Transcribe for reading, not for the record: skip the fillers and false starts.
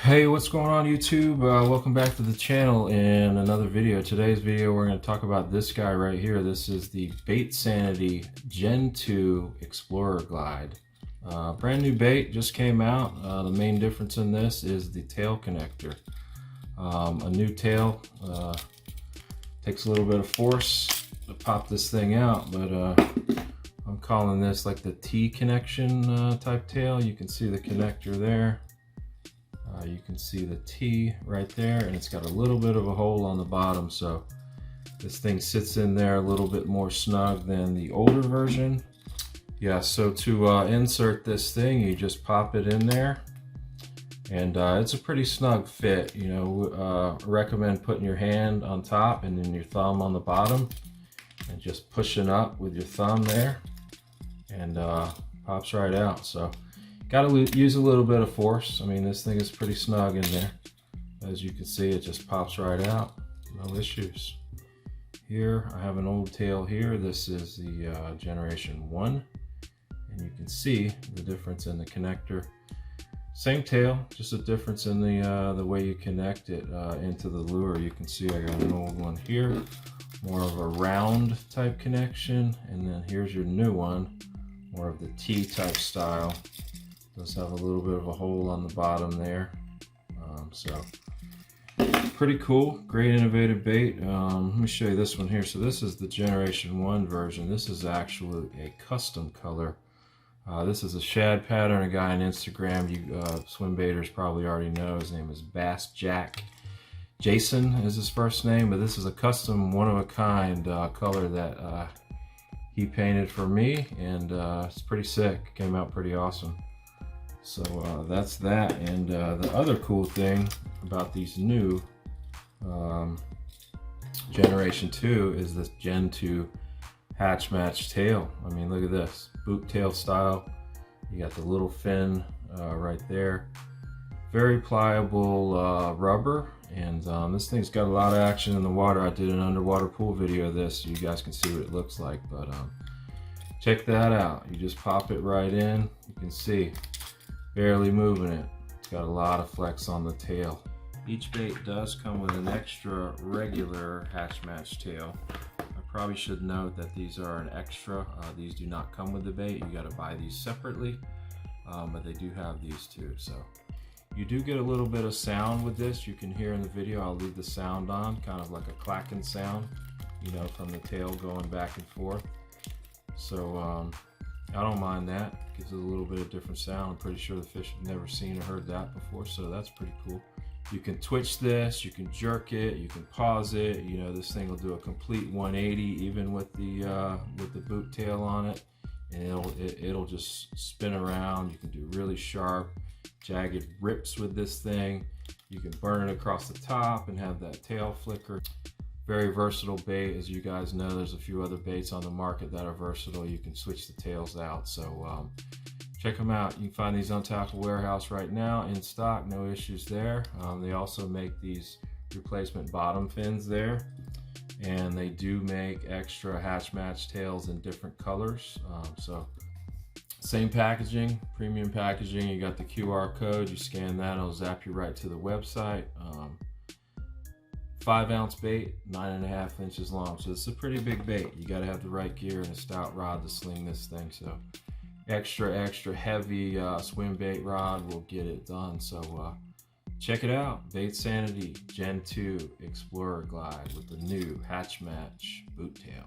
Hey, what's going on YouTube? Welcome back to the channel in another video. Today's video we're going to talk about this guy right here. This is the Baitsanity Gen 2 Explorer Glide. Brand new bait, just came out. The main difference in this is the tail connector. A new tail takes a little bit of force to pop this thing out, but I'm calling this like the T connection type tail. You can see the connector there. You can see the T right there, and it's got a little bit of a hole on the bottom, so this thing sits in there a little bit more snug than the older version. Yeah, so to insert this thing, you just pop it in there, and it's a pretty snug fit. You know, recommend putting your hand on top and then your thumb on the bottom, and just pushing up with your thumb there, and pops right out. So got to use a little bit of force. I mean, this thing is pretty snug in there. As you can see, it just pops right out. No issues. Here, I have an old tail here. This is the Generation 1. And you can see the difference in the connector. Same tail, just a difference in the way you connect it into the lure. You can see I got an old one here. More of a round type connection. And then here's your new one. More of the T type style. Does have a little bit of a hole on the bottom there, so pretty cool. Great innovative bait. Let me show you this one here. So this is the Generation 1 version. This is actually a custom color. This is a shad pattern. A guy on Instagram, you swim baiters probably already know. His name is Bass Jack. Jason is his first name, but this is a custom, one-of-a-kind color that he painted for me, and it's pretty sick. Came out pretty awesome. So that's that, and the other cool thing about these new Generation 2 is this Gen 2 hatch match tail. I mean, look at this, boot tail style. You got the little fin right there. Very pliable rubber, and this thing's got a lot of action in the water. I did an underwater pool video of this so you guys can see what it looks like, but check that out. You just pop it right in. You can see barely moving it. It's got a lot of flex on the tail. Each bait does come with an extra regular hatch match tail. I probably should note that these are an extra. These do not come with the bait. You got to buy these separately, but they do have these too. So you do get a little bit of sound with this. You can hear in the video, I'll leave the sound on, kind of like a clacking sound, you know, from the tail going back and forth. So I don't mind that. Gives it a little bit of different sound. I'm pretty sure the fish have never seen or heard that before, so that's pretty cool. You can twitch this, you can jerk it, you can pause it. You know, this thing will do a complete 180 even with the boot tail on it, and it'll just spin around. You can do really sharp, jagged rips with this thing. You can burn it across the top and have that tail flicker. Very versatile bait. As you guys know, there's a few other baits on the market that are versatile. You can switch the tails out. So check them out. You can find these on Tackle Warehouse right now in stock. No issues there. They also make these replacement bottom fins there. And they do make extra hatch match tails in different colors. So same packaging, premium packaging. You got the QR code. You scan that, it'll zap you right to the website. 5-ounce bait, 9.5 inches long, so it's a pretty big bait. You got to have the right gear and a stout rod to sling this thing. So extra heavy swim bait rod will get it done. So check it out, Baitsanity Gen 2 Explorer Glide with the new hatch match boot tail.